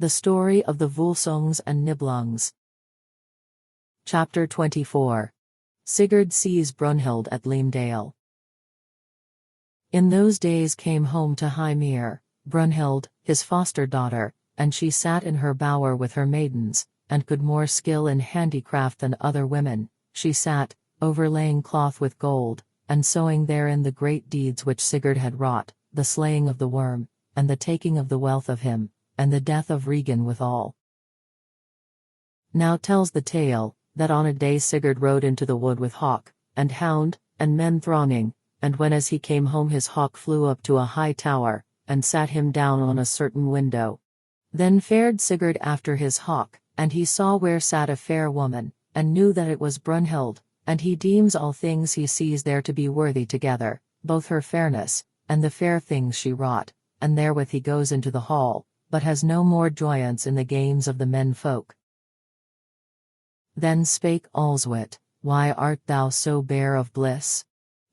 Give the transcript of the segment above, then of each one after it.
The story of the Volsungs and Niblungs. Chapter 24. Sigurd sees Brynhild at Leamdale. In those days came home to Hymir, Brynhild, his foster daughter, and she sat in her bower with her maidens, and could more skill in handicraft than other women. She sat, overlaying cloth with gold, and sewing therein the great deeds which Sigurd had wrought, the slaying of the worm, and the taking of the wealth of him, and the death of Regan withal. Now tells the tale, that on a day Sigurd rode into the wood with hawk, and hound, and men thronging, and when as he came home his hawk flew up to a high tower, and sat him down on a certain window. Then fared Sigurd after his hawk, and he saw where sat a fair woman, and knew that it was Brynhild, and he deems all things he sees there to be worthy together, both her fairness, and the fair things she wrought, and therewith he goes into the hall, but has no more joyance in the games of the men folk. Then spake Allswit, Why art thou so bare of bliss?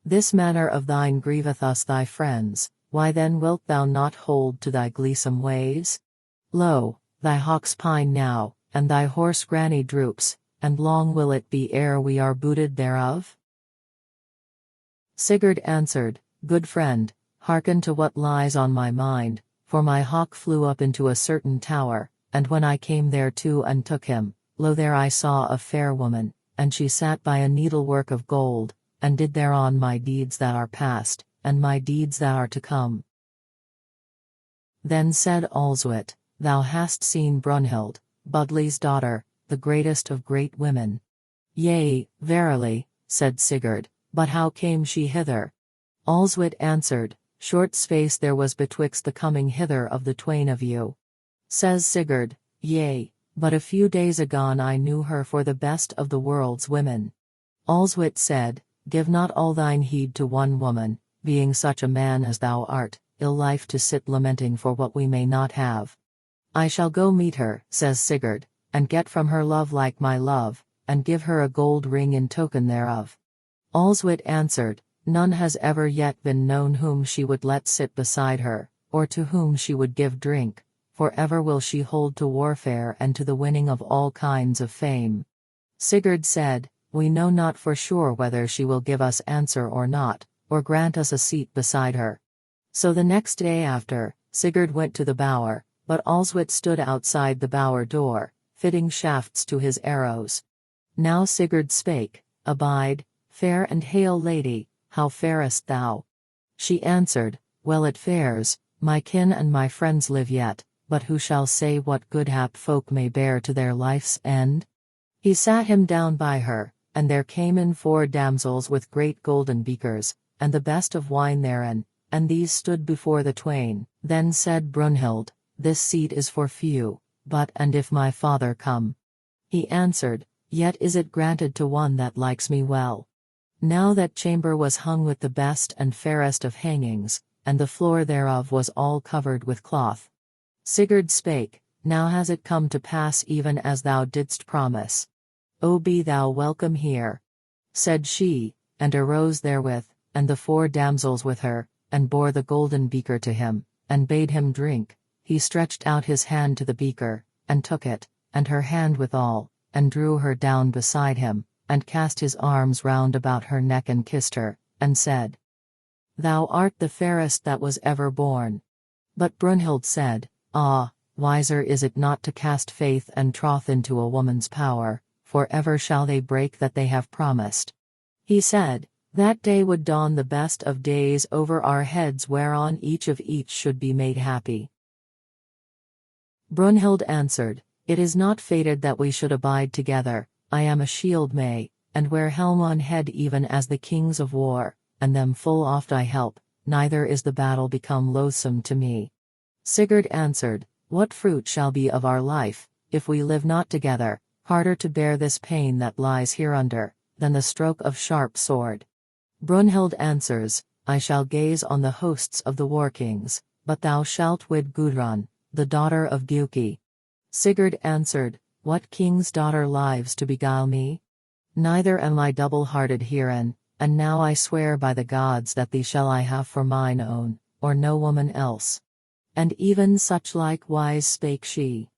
This manner of thine grieveth us thy friends, why then wilt thou not hold to thy gleesome ways? Lo, thy hawks pine now, and thy horse granny droops, and long will it be ere we are booted thereof? Sigurd answered, Good friend, hearken to what lies on my mind, for my hawk flew up into a certain tower, and when I came thereto and took him, lo there I saw a fair woman, and she sat by a needlework of gold, and did thereon my deeds that are past, and my deeds that are to come. Then said Allswit, Thou hast seen Brynhild, Budli's daughter, the greatest of great women. Yea, verily, said Sigurd, but how came she hither? Allswit answered, Short space there was betwixt the coming hither of the twain of you. Says Sigurd, Yea, but a few days agone I knew her for the best of the world's women. Allswit said, Give not all thine heed to one woman, being such a man as thou art, ill life to sit lamenting for what we may not have. I shall go meet her, says Sigurd, and get from her love like my love, and give her a gold ring in token thereof. Allswit answered, None has ever yet been known whom she would let sit beside her, or to whom she would give drink, for ever will she hold to warfare and to the winning of all kinds of fame. Sigurd said, We know not for sure whether she will give us answer or not, or grant us a seat beside her. So the next day after, Sigurd went to the bower, but Allswit stood outside the bower door, fitting shafts to his arrows. Now Sigurd spake, Abide, fair and hale lady, how farest thou? She answered, Well it fares, my kin and my friends live yet, but who shall say what good hap folk may bear to their life's end? He sat him down by her, and there came in 4 damsels with great golden beakers, and the best of wine therein, and these stood before the twain. Then said Brynhild, This seat is for few, but and if my father come? He answered, Yet is it granted to one that likes me well. Now that chamber was hung with the best and fairest of hangings, and the floor thereof was all covered with cloth. Sigurd spake, Now has it come to pass even as thou didst promise. O be thou welcome here. Said she, and arose therewith, and the 4 damsels with her, and bore the golden beaker to him, and bade him drink. He stretched out his hand to the beaker, and took it, and her hand withal, and drew her down beside him, and cast his arms round about her neck and kissed her, and said, Thou art the fairest that was ever born. But Brynhild said, Ah, wiser is it not to cast faith and troth into a woman's power, for ever shall they break that they have promised. He said, That day would dawn the best of days over our heads whereon each should be made happy. Brynhild answered, It is not fated that we should abide together. I am a shield may, and wear helm on head even as the kings of war, and them full oft I help, neither is the battle become loathsome to me. Sigurd answered, What fruit shall be of our life, if we live not together? Harder to bear this pain that lies hereunder, than the stroke of sharp sword. Brynhild answers, I shall gaze on the hosts of the war-kings, but thou shalt wed Gudrun, the daughter of Giuki. Sigurd answered, What king's daughter lives to beguile me? Neither am I double-hearted herein, and now I swear by the gods that thee shall I have for mine own, or no woman else. And even such likewise spake she.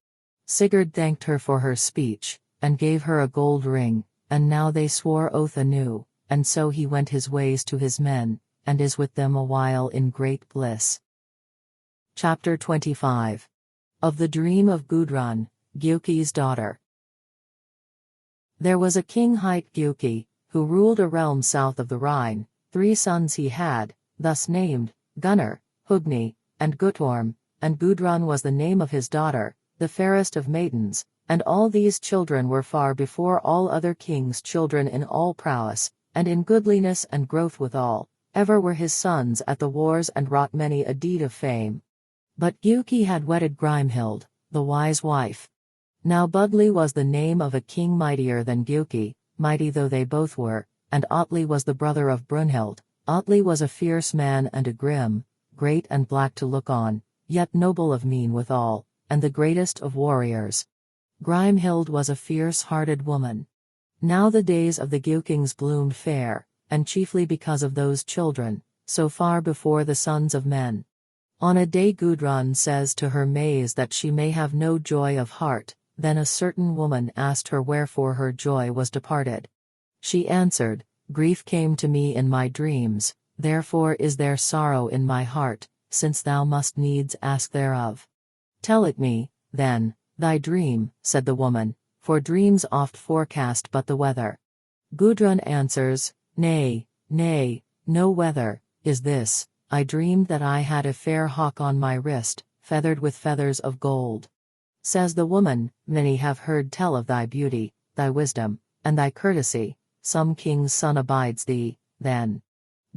Sigurd thanked her for her speech, and gave her a gold ring, and now they swore oath anew, and so he went his ways to his men, and is with them a while in great bliss. Chapter 25. Of the Dream of Gudrun, Giuki's daughter. There was a king hight Giuki, who ruled a realm south of the Rhine. 3 sons he had, thus named, Gunnar, Hugni, and Guttorm, and Gudrun was the name of his daughter, the fairest of maidens, and all these children were far before all other kings' children in all prowess, and in goodliness and growth withal. Ever were his sons at the wars and wrought many a deed of fame. But Giuki had wedded Brynhild, the wise wife. Now Budli was the name of a king mightier than Giuki, mighty though they both were, and Atli was the brother of Brynhild. Atli was a fierce man and a grim, great and black to look on, yet noble of mien withal, and the greatest of warriors. Brynhild was a fierce-hearted woman. Now the days of the Giukings bloomed fair, and chiefly because of those children, so far before the sons of men. On a day Gudrun says to her maids that she may have no joy of heart, then a certain woman asked her wherefore her joy was departed. She answered, Grief came to me in my dreams, therefore is there sorrow in my heart, since thou must needs ask thereof. Tell it me, then, thy dream, said the woman, for dreams oft forecast but the weather. Gudrun answers, Nay, no weather, is this, I dreamed that I had a fair hawk on my wrist, feathered with feathers of gold. Says the woman, Many have heard tell of thy beauty, thy wisdom, and thy courtesy, some king's son abides thee, then.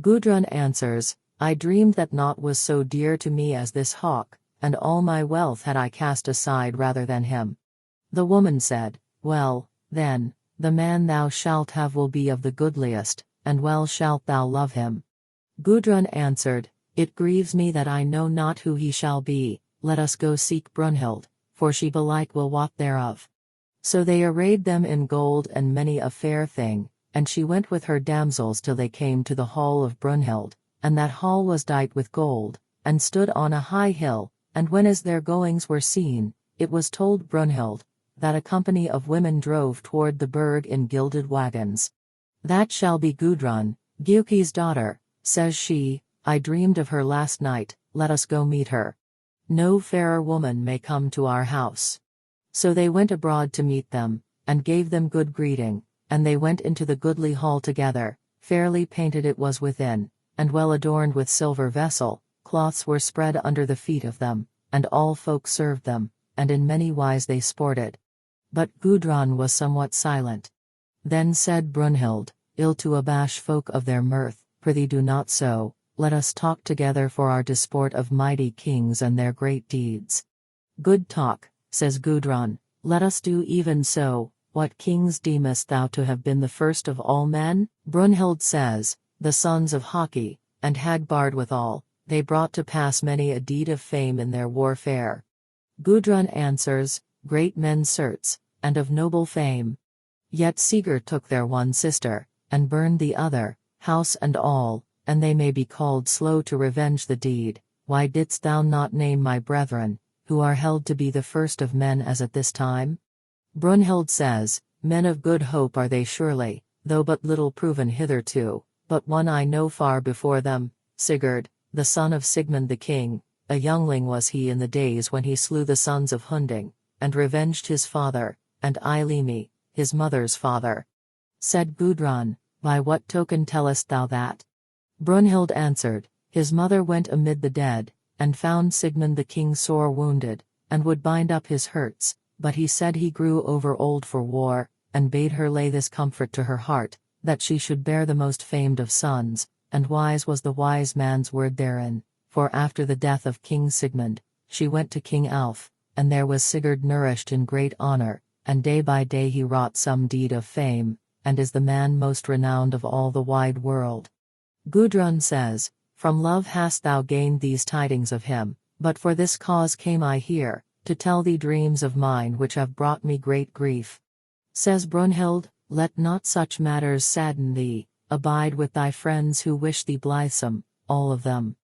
Gudrun answers, I dreamed that naught was so dear to me as this hawk, and all my wealth had I cast aside rather than him. The woman said, Well, then, the man thou shalt have will be of the goodliest, and well shalt thou love him. Gudrun answered, It grieves me that I know not who he shall be, let us go seek Brynhild, for she belike will wot thereof. So they arrayed them in gold and many a fair thing, and she went with her damsels till they came to the hall of Brynhild, and that hall was dight with gold, and stood on a high hill, and when as their goings were seen, it was told Brynhild, that a company of women drove toward the burg in gilded wagons. That shall be Gudrun, Giuki's daughter, says she, I dreamed of her last night, let us go meet her. No fairer woman may come to our house. So they went abroad to meet them, and gave them good greeting, and they went into the goodly hall together, fairly painted it was within, and well adorned with silver vessel, cloths were spread under the feet of them, and all folk served them, and in many wise they sported. But Gudrun was somewhat silent. Then said Brynhild, Ill to abash folk of their mirth, prithee do not so, let us talk together for our disport of mighty kings and their great deeds. Good talk, says Gudrun, let us do even so. What kings deemest thou to have been the first of all men? Brynhild says, the sons of Haki, and Hagbard withal, they brought to pass many a deed of fame in their warfare. Gudrun answers, great men certes, and of noble fame. Yet Sigurd took their one sister, and burned the other, house and all, and they may be called slow to revenge the deed. Why didst thou not name my brethren, who are held to be the first of men as at this time? Brynhild says, men of good hope are they surely, though but little proven hitherto, but one I know far before them, Sigurd, the son of Sigmund the king. A youngling was he in the days when he slew the sons of Hunding, and revenged his father, and Eylimi, his mother's father. Said Gudrun, by what token tellest thou that? Brynhild answered, his mother went amid the dead, and found Sigmund the king sore wounded, and would bind up his hurts, but he said he grew over old for war, and bade her lay this comfort to her heart, that she should bear the most famed of sons, and wise was the wise man's word therein, for after the death of King Sigmund, she went to King Alf, and there was Sigurd nourished in great honor, and day by day he wrought some deed of fame, and is the man most renowned of all the wide world. Gudrun says, from love hast thou gained these tidings of him, but for this cause came I here, to tell thee dreams of mine which have brought me great grief. Says Brynhild, let not such matters sadden thee, abide with thy friends who wish thee blithesome, all of them.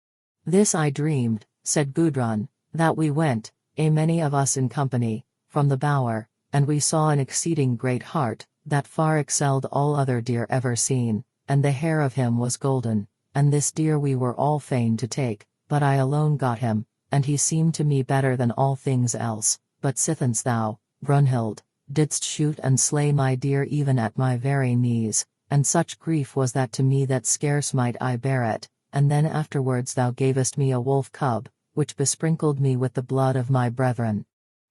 This I dreamed, said Gudrun, that we went, a many of us in company, from the bower, and we saw an exceeding great hart, that far excelled all other deer ever seen, and the hair of him was golden, and this deer we were all fain to take, but I alone got him, and he seemed to me better than all things else. But sithence thou, Brynhild, didst shoot and slay my deer even at my very knees, and such grief was that to me that scarce might I bear it, and then afterwards thou gavest me a wolf cub, which besprinkled me with the blood of my brethren.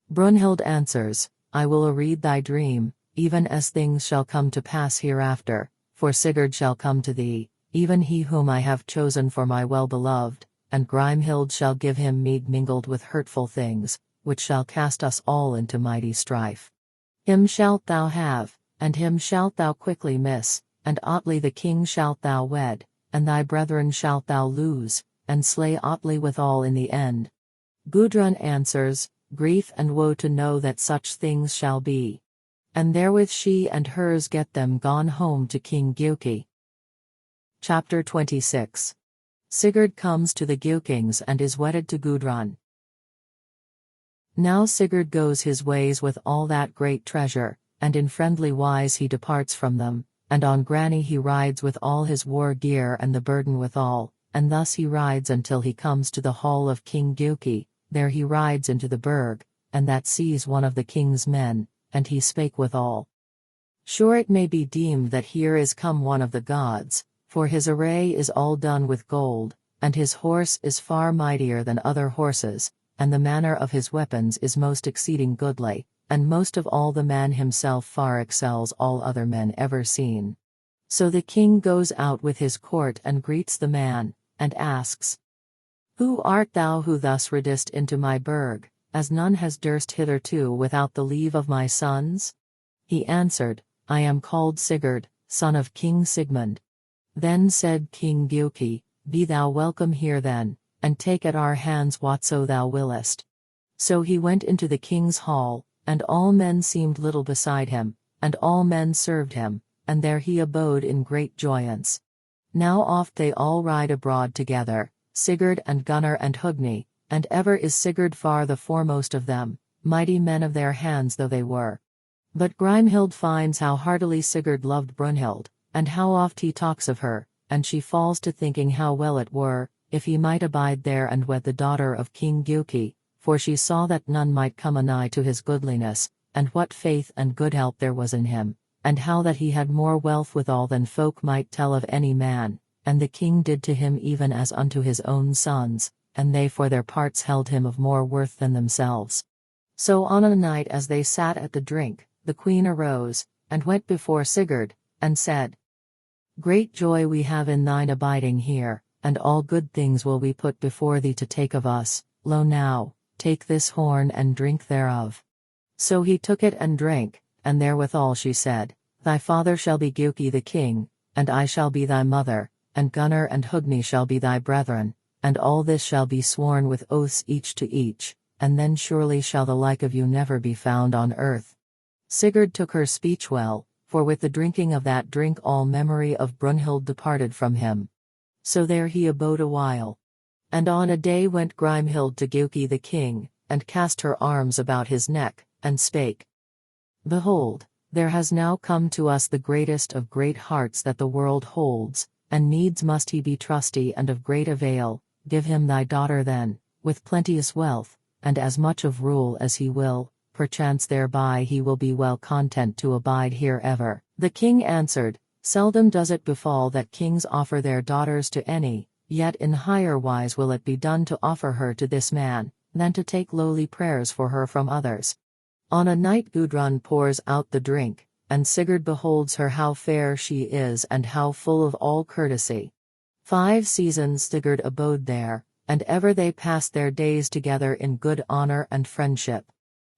Brynhild answers, I will read thy dream, even as things shall come to pass hereafter, for Sigurd shall come to thee, even he whom I have chosen for my well-beloved, and Brynhild shall give him mead mingled with hurtful things, which shall cast us all into mighty strife. Him shalt thou have, and him shalt thou quickly miss, and Atli the king shalt thou wed, and thy brethren shalt thou lose, and slay Atli withal in the end. Gudrun answers, grief and woe to know that such things shall be. And therewith she and hers get them gone home to King Giuki. Chapter 26. Sigurd comes to the Giukings and is wedded to Gudrun. Now Sigurd goes his ways with all that great treasure, and in friendly wise he departs from them, and on granny he rides with all his war gear and the burden withal, and thus he rides until he comes to the hall of King Giuki. There he rides into the burg, and that sees one of the king's men, and he spake withal. Sure it may be deemed that here is come one of the gods, for his array is all done with gold, and his horse is far mightier than other horses, and the manner of his weapons is most exceeding goodly, and most of all the man himself far excels all other men ever seen. So the king goes out with his court and greets the man, and asks, Who art thou who thus ridest into my burg, as none has durst hitherto without the leave of my sons? He answered, I am called Sigurd, son of King Sigmund. Then said King Giuki, Be thou welcome here then, and take at our hands whatso thou willest. So he went into the king's hall, and all men seemed little beside him, and all men served him, and there he abode in great joyance. Now oft they all ride abroad together, Sigurd and Gunnar and Hogni, and ever is Sigurd far the foremost of them, mighty men of their hands though they were. But Brynhild finds how heartily Sigurd loved Brynhild, and how oft he talks of her, and she falls to thinking how well it were, if he might abide there and wed the daughter of King Giuki, for she saw that none might come anigh to his goodliness, and what faith and good help there was in him, and how that he had more wealth withal than folk might tell of any man, and the king did to him even as unto his own sons, and they for their parts held him of more worth than themselves. So on a night as they sat at the drink, the queen arose, and went before Sigurd, and said, Great joy we have in thine abiding here, and all good things will we put before thee to take of us. Lo now, take this horn and drink thereof. So he took it and drank, and therewithal she said, Thy father shall be Giuki the king, and I shall be thy mother, and Gunnar and Hogni shall be thy brethren, and all this shall be sworn with oaths each to each, and then surely shall the like of you never be found on earth. Sigurd took her speech well, for with the drinking of that drink all memory of Brynhild departed from him. So there he abode a while. And on a day went Brynhild to Giuki the king, and cast her arms about his neck, and spake, Behold, there has now come to us the greatest of great hearts that the world holds, and needs must he be trusty and of great avail. Give him thy daughter then, with plenteous wealth, and as much of rule as he will, perchance thereby he will be well content to abide here ever. The king answered, Seldom does it befall that kings offer their daughters to any, yet in higher wise will it be done to offer her to this man, than to take lowly prayers for her from others. On a night Gudrun pours out the drink, and Sigurd beholds her how fair she is and how full of all courtesy. 5 seasons Sigurd abode there, and ever they passed their days together in good honor and friendship.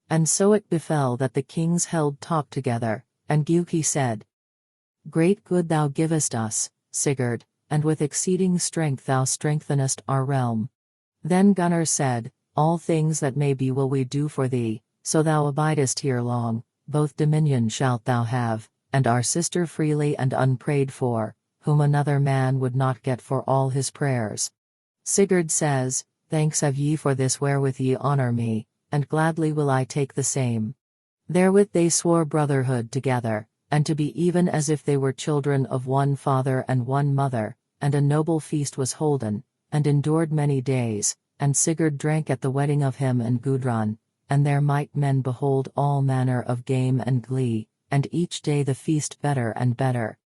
And so it befell that the kings held talk together, and Giuki said, Great good thou givest us, Sigurd, and with exceeding strength thou strengthenest our realm. Then Gunnar said, All things that may be will we do for thee, so thou abidest here long, both dominion shalt thou have, and our sister freely and unprayed for, whom another man would not get for all his prayers. Sigurd says, Thanks have ye for this wherewith ye honor me, and gladly will I take the same. Therewith they swore brotherhood together, and to be even as if they were children of one father and one mother, and a noble feast was holden, and endured many days, and Sigurd drank at the wedding of him and Gudrun, and there might men behold all manner of game and glee, and each day the feast better and better.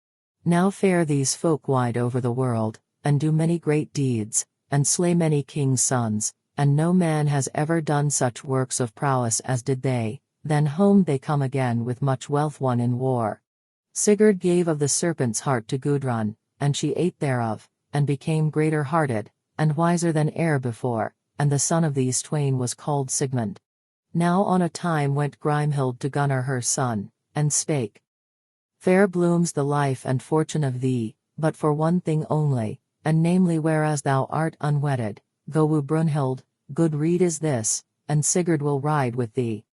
Now fare these folk wide over the world, and do many great deeds, and slay many kings' sons, and no man has ever done such works of prowess as did they. Then home they come again with much wealth won in war. Sigurd gave of the serpent's heart to Gudrun, and she ate thereof, and became greater hearted, and wiser than e'er before, and the son of these twain was called Sigmund. Now on a time went Brynhild to Gunnar her son, and spake, Fair blooms the life and fortune of thee, but for one thing only, and namely whereas thou art unwedded, go woo Brynhild, good rede is this, and Sigurd will ride with thee.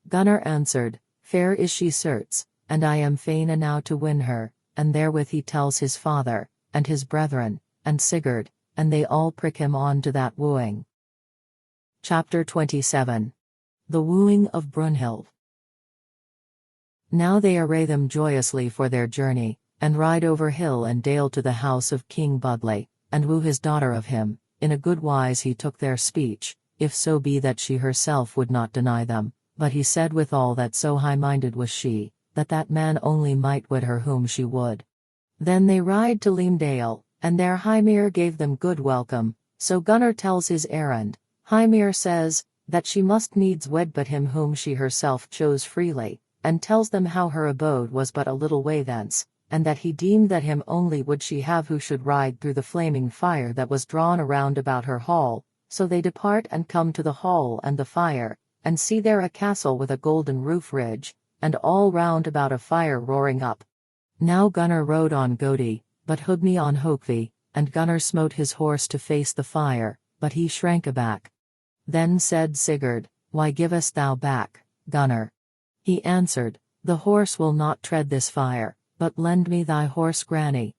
Gunnar answered, Fair is she certes, and I am fain enow to win her, and therewith he tells his father, and his brethren, and Sigurd, and they all prick him on to that wooing. Chapter 27. The Wooing of Brynhild. Now they array them joyously for their journey, and ride over hill and dale to the house of King Budli, and woo his daughter of him. In a good wise he took their speech, if so be that she herself would not deny them, but he said withal that so high-minded was she, that that man only might wed her whom she would. Then they ride to Leamdale, and there Hymir gave them good welcome. So Gunnar tells his errand. Hymir says, that she must needs wed but him whom she herself chose freely, and tells them how her abode was but a little way thence, and that he deemed that him only would she have who should ride through the flaming fire that was drawn around about her hall. So they depart and come to the hall and the fire, and see there a castle with a golden roof ridge, and all round about a fire roaring up. Now Gunnar rode on Godi, but Hogni on Hogvi, and Gunnar smote his horse to face the fire, but he shrank aback. Then said Sigurd, Why givest thou back, Gunnar? He answered, The horse will not tread this fire, but lend me thy horse Granny.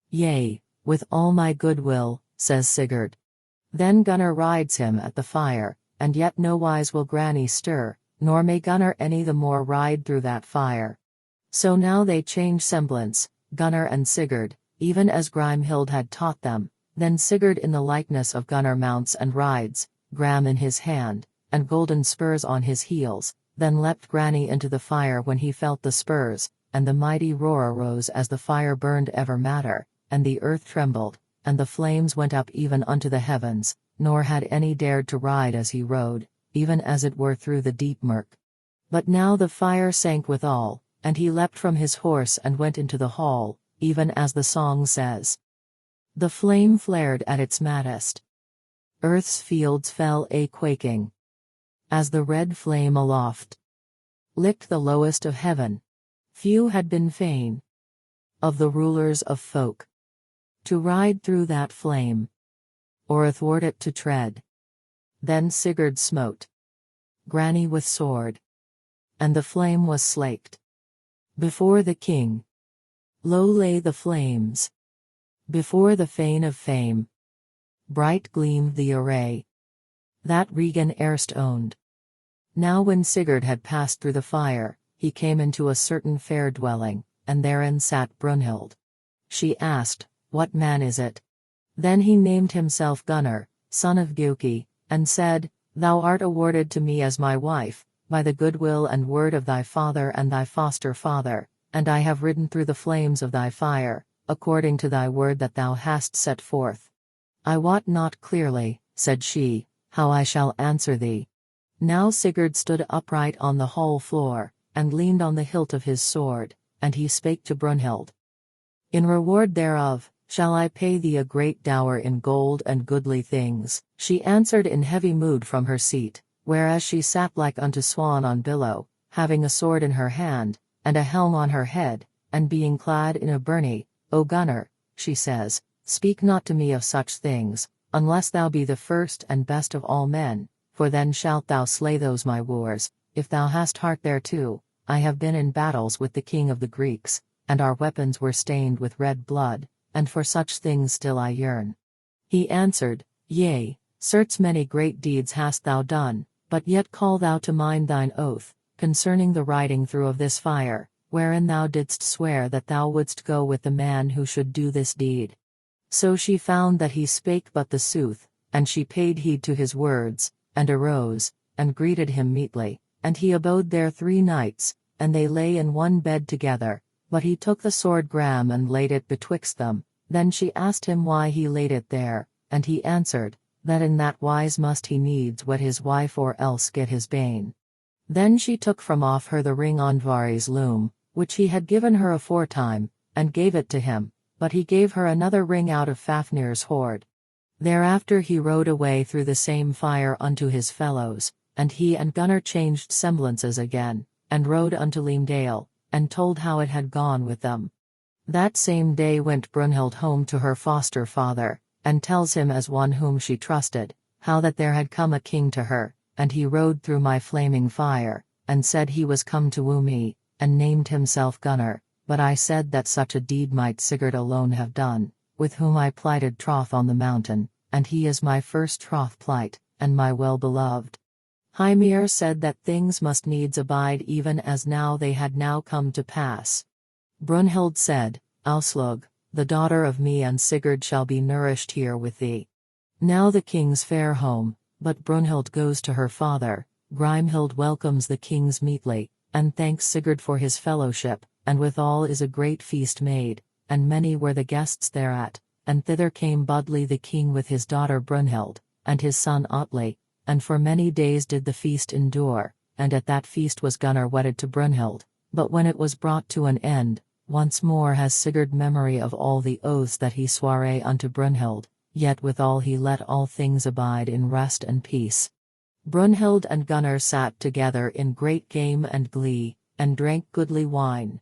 Yea, with all my good will, says Sigurd. Then Gunnar rides him at the fire, and yet nowise will Granny stir, nor may Gunnar any the more ride through that fire. So now they change semblance, Gunnar and Sigurd, even as Grimhild had taught them. Then Sigurd in the likeness of Gunnar mounts and rides, Gram in his hand, and golden spurs on his heels. Then leapt Granny into the fire when he felt the spurs, and the mighty roar arose as the fire burned ever madder, and the earth trembled, and the flames went up even unto the heavens, nor had any dared to ride as he rode, even as it were through the deep murk. But now the fire sank withal, and he leapt from his horse and went into the hall, even as the song says. The flame flared at its maddest. Earth's fields fell a-quaking. As the red flame aloft licked the lowest of heaven. Few had been fain of the rulers of folk to ride through that flame, or athwart it to tread. Then Sigurd smote Granny with sword, and the flame was slaked. Before the king low lay the flames, before the fane of fame bright gleamed the array that Regan erst owned. Now when Sigurd had passed through the fire, he came into a certain fair dwelling, and therein sat Brynhild. She asked, What man is it? Then he named himself Gunnar, son of Gjuki, and said, Thou art awarded to me as my wife, by the goodwill and word of thy father and thy foster father, and I have ridden through the flames of thy fire, according to thy word that thou hast set forth. I wot not clearly, said she, how I shall answer thee. Now Sigurd stood upright on the hall floor, and leaned on the hilt of his sword, and he spake to Brynhild. In reward thereof, shall I pay thee a great dower in gold and goodly things? She answered in heavy mood from her seat, whereas she sat like unto swan on billow, having a sword in her hand, and a helm on her head, and being clad in a byrnie. O Gunnar, she says, speak not to me of such things, unless thou be the first and best of all men, for then shalt thou slay those my wooers, if thou hast heart thereto. I have been in battles with the king of the Greeks, and our weapons were stained with red blood, and for such things still I yearn. He answered, Yea, certes many great deeds hast thou done, but yet call thou to mind thine oath, concerning the riding through of this fire, wherein thou didst swear that thou wouldst go with the man who should do this deed. So she found that he spake but the sooth, and she paid heed to his words, and arose, and greeted him meetly, and he abode there 3 nights, and they lay in one bed together, but he took the sword Gram and laid it betwixt them. Then she asked him why he laid it there, and he answered, that in that wise must he needs wed his wife or else get his bane. Then she took from off her the ring on Vari's loom, which he had given her aforetime, and gave it to him, but he gave her another ring out of Fafnir's hoard. Thereafter he rode away through the same fire unto his fellows, and he and Gunnar changed semblances again, and rode unto Leamdale, and told how it had gone with them. That same day went Brynhild home to her foster father, and tells him as one whom she trusted, how that there had come a king to her, and he rode through my flaming fire, and said he was come to woo me, and named himself Gunnar, but I said that such a deed might Sigurd alone have done, with whom I plighted troth on the mountain, and he is my first troth plight, and my well-beloved. Hymir said that things must needs abide even as now they had now come to pass. Brynhild said, Auslug, the daughter of me and Sigurd shall be nourished here with thee. Now the kings fare home, but Brynhild goes to her father. Grimhild welcomes the kings meetly, and thanks Sigurd for his fellowship, and withal is a great feast made, and many were the guests thereat, and thither came Budli the king with his daughter Brynhild, and his son Atli, and for many days did the feast endure, and at that feast was Gunnar wedded to Brynhild, but when it was brought to an end, once more has Sigurd memory of all the oaths that he sware unto Brynhild, yet withal he let all things abide in rest and peace. Brynhild and Gunnar sat together in great game and glee, and drank goodly wine,